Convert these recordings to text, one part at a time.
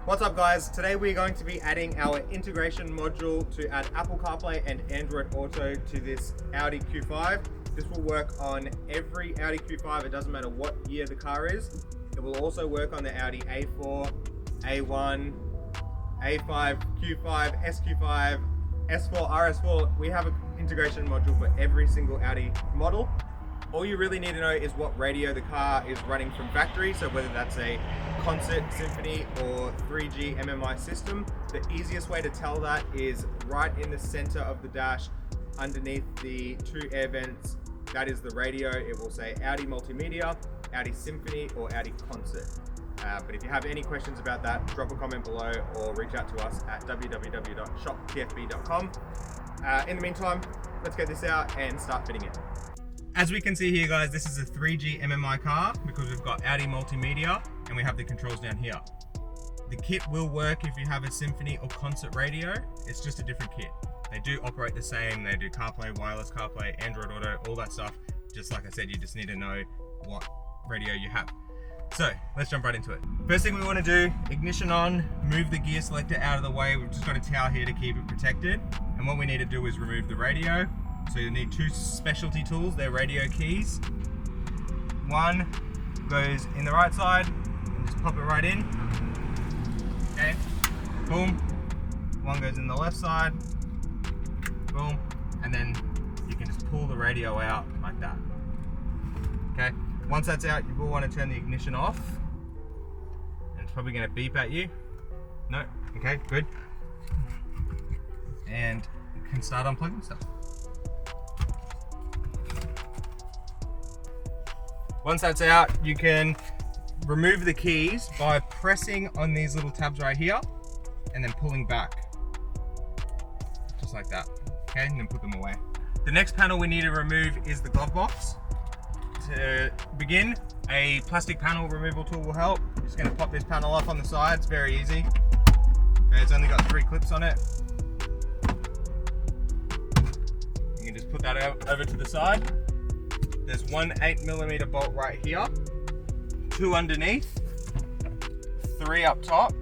What's up guys, today we're going to be adding our integration module to add Apple CarPlay and Android Auto to this Audi Q5. This will work on every Audi Q5, it doesn't matter what year the car is. It will also work on the Audi A4, A1, A5, Q5, SQ5, S4, RS4. We have an integration module for every single Audi model. All you really need to know is what radio the car is running from factory, so whether that's a Concert, Symphony or 3G MMI system. The easiest way to tell that is right in the center of the dash, underneath the two air vents. That is the radio. It will say Audi Multimedia, Audi Symphony or Audi Concert. But if you have any questions about that, drop a comment below or reach out to us at www.shoptfb.com. In the meantime, let's get this out and start fitting it. As we can see here guys, this is a 3G MMI car because we've got Audi Multimedia and we have the controls down here. The kit will work if you have a Symphony or Concert radio, it's just a different kit. They do operate the same, they do CarPlay, wireless CarPlay, Android Auto, all that stuff. Just like I said, you just need to know what radio you have. So let's jump right into it. First thing we want to do, ignition on, move the gear selector out of the way. We've just got a towel here to keep it protected. And what we need to do is remove the radio. So you'll need two specialty tools, they're radio keys. One goes in the right side, and just pop it right in. Okay, boom. One goes in the left side, boom. And then you can just pull the radio out like that. Okay, once that's out, you will want to turn the ignition off. And it's probably gonna beep at you. No, okay, good. And you can start unplugging stuff. Once that's out, you can remove the keys by pressing on these little tabs right here and then pulling back. Just like that, okay, and then put them away. The next panel we need to remove is the glove box. To begin, a plastic panel removal tool will help. I'm just gonna pop this panel off on the side, it's very easy. Okay, it's only got 3 clips on it. You can just put that over to the side. There's one 8mm bolt right here, 2 underneath, 3 up top,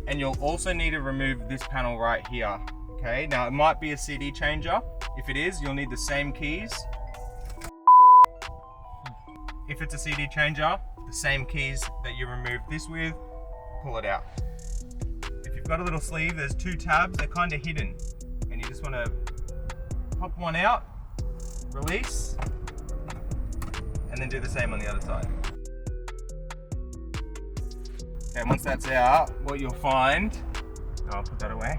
and you'll also need to remove this panel right here. Okay, now it might be a CD changer. If it is, you'll need the same keys. If it's a CD changer, the same keys that you remove this with, pull it out. If you've got a little sleeve, there's 2 tabs, they're kind of hidden. And you just want to pop one out, release, and then do the same on the other side. Okay, once that's out, what you'll find, I'll put that away.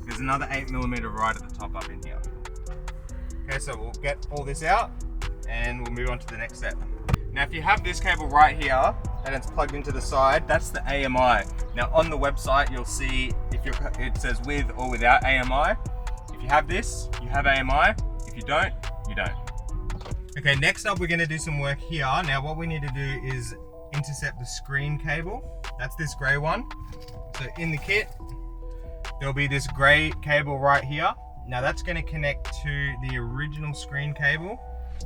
There's another 8mm right at the top up in here. Okay, so we'll get all this out and we'll move on to the next step. Now if you have this cable right here and it's plugged into the side, that's the AMI. Now on the website you'll see if it says with or without AMI. If you have this, you have AMI. If you don't, you don't. Okay, next up we're going to do some work here. Now what we need to do is intercept the screen cable. That's this grey one. So in the kit, there'll be this grey cable right here. Now that's going to connect to the original screen cable,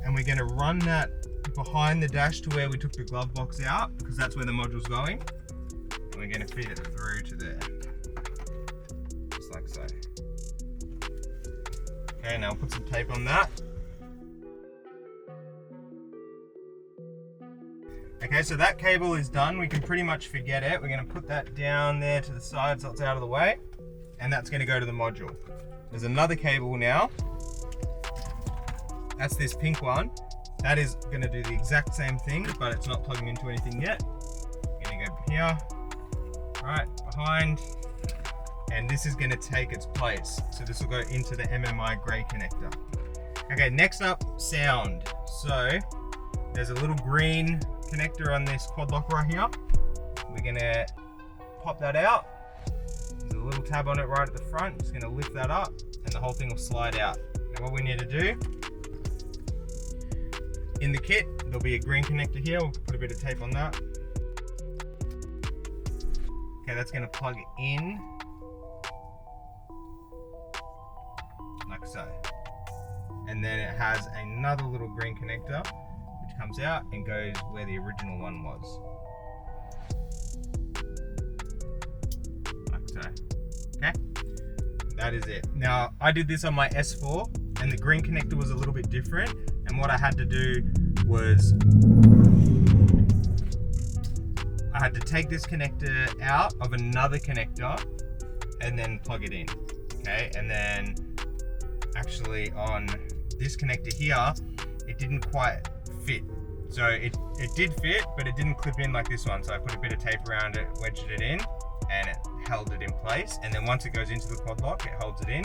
and we're going to run that behind the dash to where we took the glove box out, because that's where the module's going. And we're going to feed it through to there. Just like so. Okay, now I'll put some tape on that. Okay, so that cable is done. We can pretty much forget it. We're going to put that down there to the side so it's out of the way. And that's going to go to the module. There's another cable now. That's this pink one. That is going to do the exact same thing, but it's not plugging into anything yet. We're going to go here, right, behind. And this is going to take its place. So this will go into the MMI grey connector. Okay, next up, sound. So there's a little green connector on this quad lock right here. We're gonna pop that out. There's a little tab on it right at the front. Just gonna lift that up and the whole thing will slide out. Now what we need to do, in the kit, there'll be a green connector here. We'll put a bit of tape on that. Okay, that's gonna plug in like so. And then it has another little green connector which comes out and goes where the original one was. Okay, that is it. Now, I did this on my S4 and the green connector was a little bit different, and what I had to do was I had to take this connector out of another connector and then plug it in. Okay, and then actually on this connector here, it didn't quite fit. So it did fit, but it didn't clip in like this one. So I put a bit of tape around it, wedged it in, and it held it in place. And then once it goes into the quad lock, it holds it in.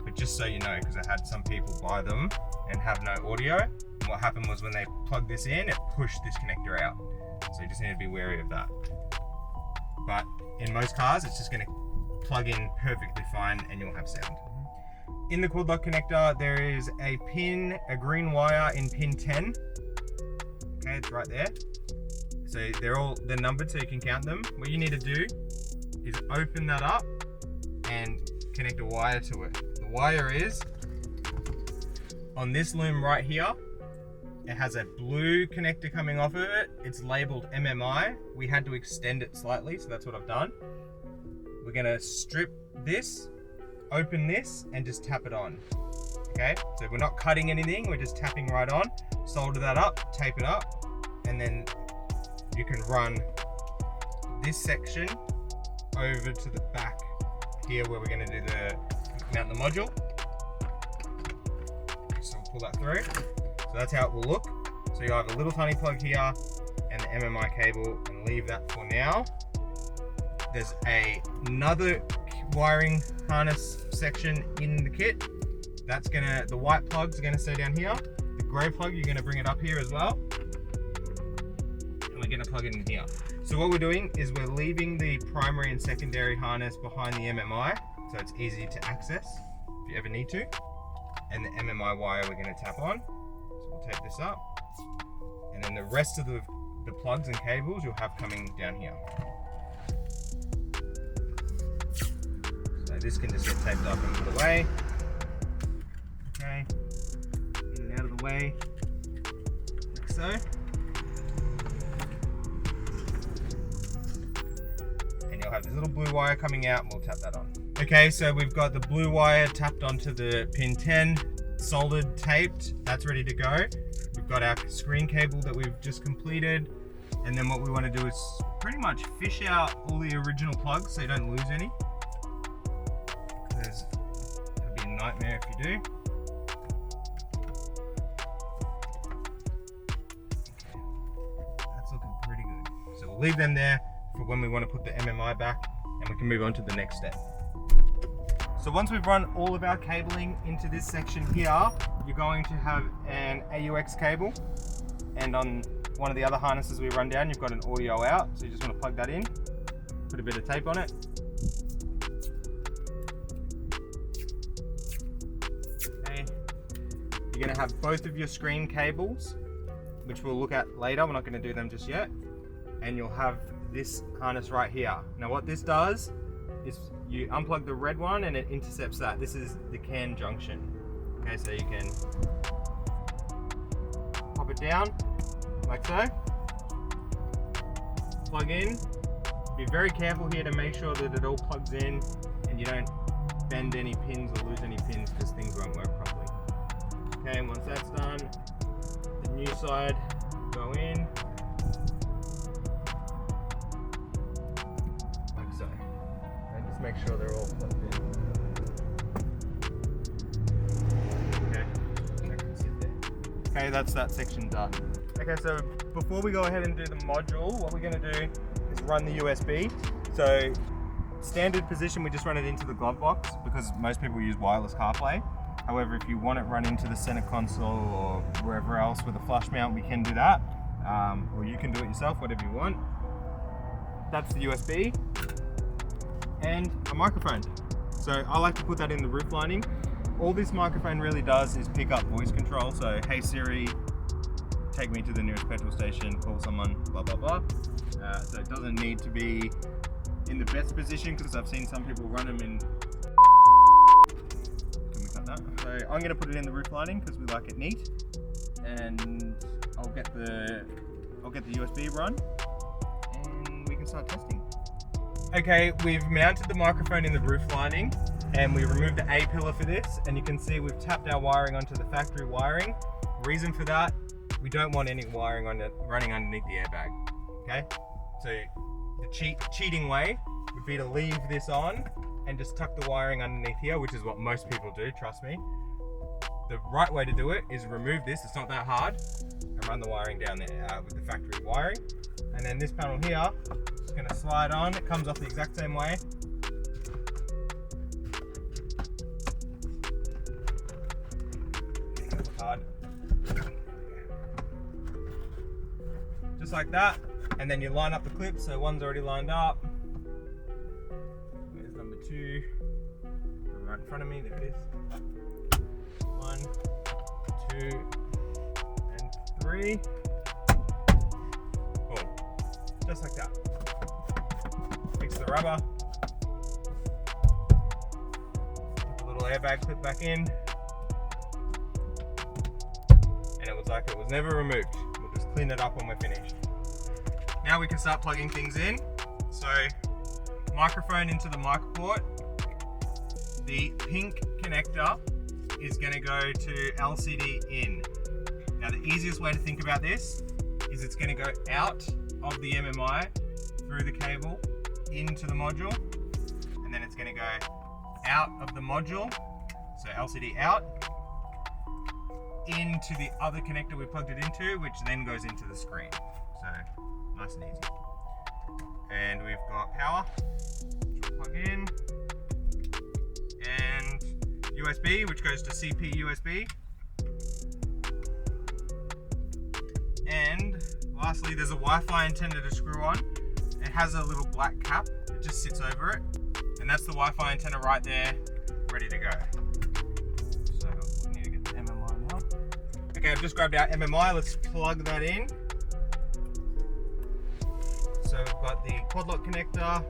But just so you know, because I had some people buy them and have no audio, and what happened was when they plugged this in, it pushed this connector out. So you just need to be wary of that. But in most cars, it's just going to plug in perfectly fine and you'll have sound. In the quad lock connector, there is a pin, a green wire in pin 10. Okay, it's right there. So they're numbered so you can count them. What you need to do is open that up and connect a wire to it. The wire is on this loom right here. It has a blue connector coming off of it. It's labeled MMI. We had to extend it slightly, so that's what I've done. We're gonna strip this, open this, and just tap it on. Okay, so we're not cutting anything, we're just tapping right on. Solder that up, tape it up, and then you can run this section over to the back here where we're gonna do mount the module. So we'll pull that through. So that's how it will look. So you have a little tiny plug here and the MMI cable, and leave that for now. There's another wiring harness section in the kit. The white plugs are gonna stay down here. The gray plug, you're gonna bring it up here as well. And we're gonna plug it in here. So what we're doing is we're leaving the primary and secondary harness behind the MMI, so it's easy to access if you ever need to. And the MMI wire we're gonna tap on. So we'll tape this up. And then the rest of the plugs and cables you'll have coming down here. So this can just get taped up and put away. Okay, in and out of the way, like so. And you'll have this little blue wire coming out, and we'll tap that on. Okay, so we've got the blue wire tapped onto the pin 10, soldered, taped, that's ready to go. We've got our screen cable that we've just completed, and then what we want to do is pretty much fish out all the original plugs so you don't lose any. Because it'll be a nightmare if you do. That's looking pretty good. So we'll leave them there for when we want to put the MMI back, and we can move on to the next step. So once we've run all of our cabling into this section here, you're going to have an AUX cable, and on one of the other harnesses we run down, you've got an audio out, so you just want to plug that in, put a bit of tape on it. Okay. You're going to have both of your screen cables, which we'll look at later, we're not going to do them just yet, and you'll have this harness right here. Now what this does is you unplug the red one and it intercepts that. This is the CAN junction. Okay, so you can pop it down like so, plug in. Be very careful here to make sure that it all plugs in and you don't bend any pins or lose any pins, because things won't work properly. Okay, and once that's done, the new side go in like so. And just make sure they're all plugged in. Okay, that can sit there. Okay, that's that section done. Okay, so before we go ahead and do the module, what we're going to do is run the USB. So standard position, we just run it into the glove box because most people use wireless CarPlay. However, if you want it run into the center console or wherever else with a flush mount, we can do that. Or you can do it yourself, whatever you want. That's the USB and a microphone. So I like to put that in the roof lining. All this microphone really does is pick up voice control. So, hey Siri, take me to the nearest petrol station, call someone, blah, blah, blah. So it doesn't need to be in the best position, because I've seen some people run them in. Can we cut that? So I'm going to put it in the roof lining because we like it neat, and I'll get the USB run, and we can start testing. Okay, we've mounted the microphone in the roof lining and we removed the A pillar for this, and you can see we've tapped our wiring onto the factory wiring. Reason for that, we don't want any wiring on it running underneath the airbag. Okay, so the cheating way would be to leave this on and just tuck the wiring underneath here, which is what most people do, trust me. The right way to do it is remove this, it's not that hard, and run the wiring down there with the factory wiring. And then this panel here is going to slide on, it comes off the exact same way. Hard. Just like that, and then you line up the clips, so one's already lined up. Where's number 2? Right in front of me, there it is. 1, 2, and 3. Boom. Just like that. Fix the rubber. Put the little airbag clip back in. And it was like it was never removed. We'll just clean it up when we're finished. Now we can start plugging things in. So, microphone into the mic port. The pink connector is going to go to LCD in. Now the easiest way to think about this is it's going to go out of the MMI through the cable into the module, and then it's going to go out of the module, so LCD out, into the other connector we plugged it into, which then goes into the screen. So nice and easy. And we've got power, which we'll plug in, and USB, which goes to CP USB. And lastly, there's a Wi-Fi antenna to screw on. It has a little black cap, it just sits over it. And that's the Wi-Fi antenna right there, ready to go. So we need to get the MMI now. Okay, I've just grabbed our MMI, let's plug that in. So we've got the quad lock connector,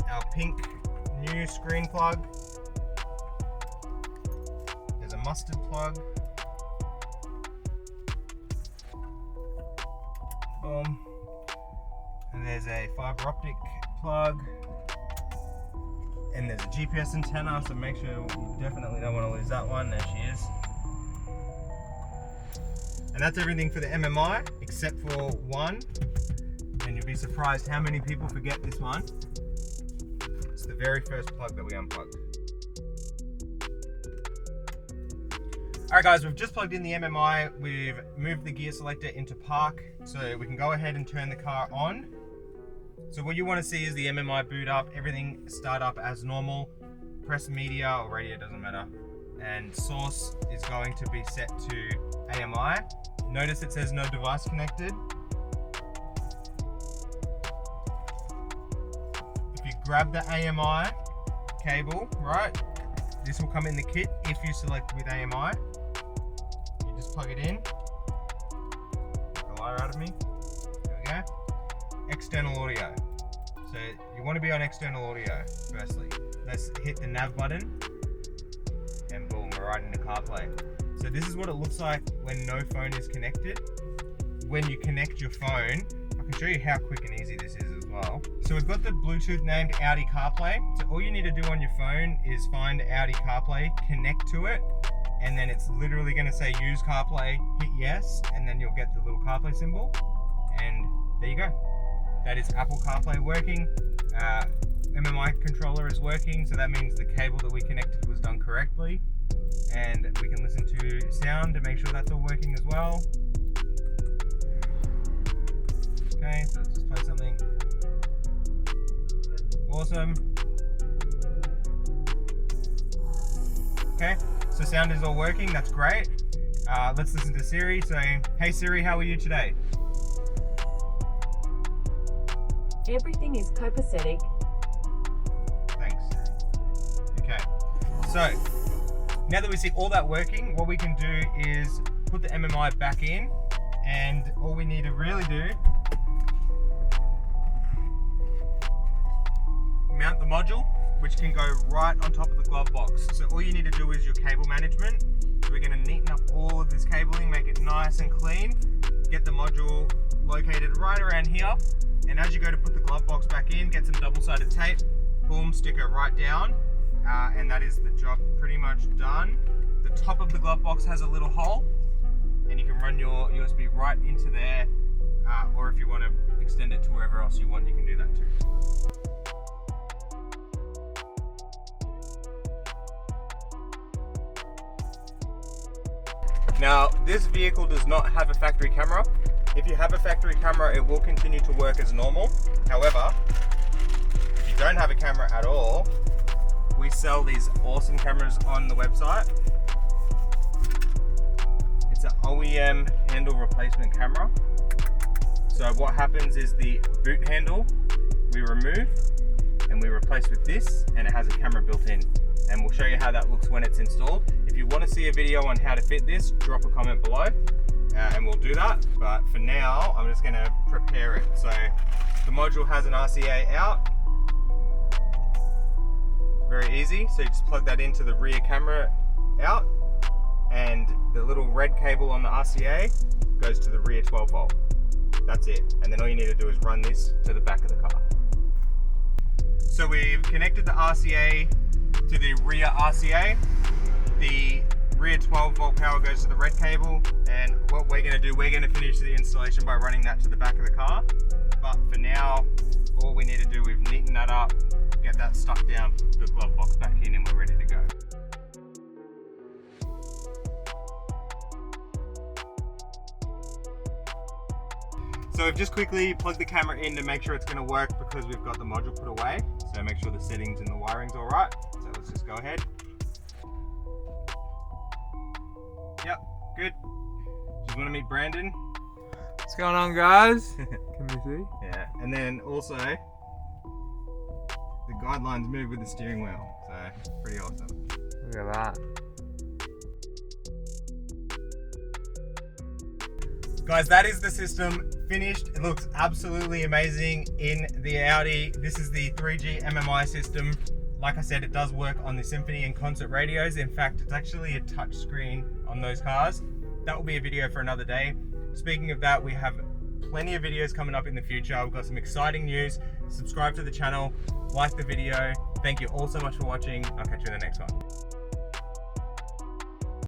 our pink new screen plug, there's a mustard plug, boom, and there's a fiber optic plug, and there's a GPS antenna, so make sure you definitely don't want to lose that one. There she is. And that's everything for the MMI except for one, and you'll be surprised how many people forget this one. It's the very first plug that we unplugged. Alright guys, we've just plugged in the MMI, we've moved the gear selector into park, so we can go ahead and turn the car on. So what you want to see is the MMI boot up, everything start up as normal, press media or radio, doesn't matter, and source is going to be set to AMI. Notice it says no device connected. If you grab the AMI cable, right, this will come in the kit if you select with AMI. You just plug it in. Get the wire out of me. There we go. External audio. So you want to be on external audio firstly. Let's hit the nav button and boom, we're right into CarPlay. So this is what it looks like when no phone is connected. When you connect your phone, I can show you how quick and easy this is as well. So we've got the Bluetooth named Audi CarPlay. So all you need to do on your phone is find Audi CarPlay, connect to it, and then it's literally going to say use CarPlay, hit yes, and then you'll get the little CarPlay symbol, and there you go. That is Apple CarPlay working. MMI controller is working, so that means the cable that we connected was done correctly, and we can listen to sound to make sure that's all working as well. Okay, so let's just play something. Awesome. Okay, so sound is all working, that's great. Let's listen to Siri. So, hey Siri, how are you today? Everything is copacetic. Thanks. Okay, so now that we see all that working, what we can do is put the MMI back in, and all we need to really do, mount the module, which can go right on top of the glove box. So all you need to do is your cable management. So we're going to neaten up all of this cabling, make it nice and clean, get the module located right around here, and as you go to put the glove box back in, get some double-sided tape, boom, stick it right down, and that is the job pretty much done. The top of the glove box has a little hole, and you can run your USB right into there, or if you want to extend it to wherever else you want, you can do that too. Now, this vehicle does not have a factory camera. If you have a factory camera, it will continue to work as normal. However, if you don't have a camera at all, we sell these awesome cameras on the website. It's an OEM handle replacement camera. So what happens is the boot handle we remove and we replace with this, and it has a camera built in. And we'll show you how that looks when it's installed. If you want to see a video on how to fit this, drop a comment below and we'll do that. But for now, I'm just going to prepare it. So the module has an RCA out. Very easy. So you just plug that into the rear camera out, and the little red cable on the RCA goes to the rear 12 volt. That's it. And then all you need to do is run this to the back of the car. So we've connected the RCA to the rear RCA. The rear 12 volt power goes to the red cable, and what we're going to do, we're going to finish the installation by running that to the back of the car. But for now, all we need to do is neaten that up, get that stuck down, the glove box back in, and we're ready to go. So we've just quickly plugged the camera in to make sure it's going to work, because we've got the module put away. So make sure the settings and the wiring's all right. So let's just go ahead. Yep, good. Just want to meet Brandon. What's going on, guys? Can you see? Yeah, and then also the guidelines move with the steering wheel. So pretty awesome. Look at that. Guys, that is the system finished. It looks absolutely amazing in the Audi. This is the 3G MMI system. Like I said, it does work on the Symphony and Concert radios. In fact, it's actually a touch screen on those cars. That will be a video for another day. Speaking of that, we have plenty of videos coming up in the future. We've got some exciting news. Subscribe to the channel, like the video. Thank you all so much for watching. I'll catch you in the next one.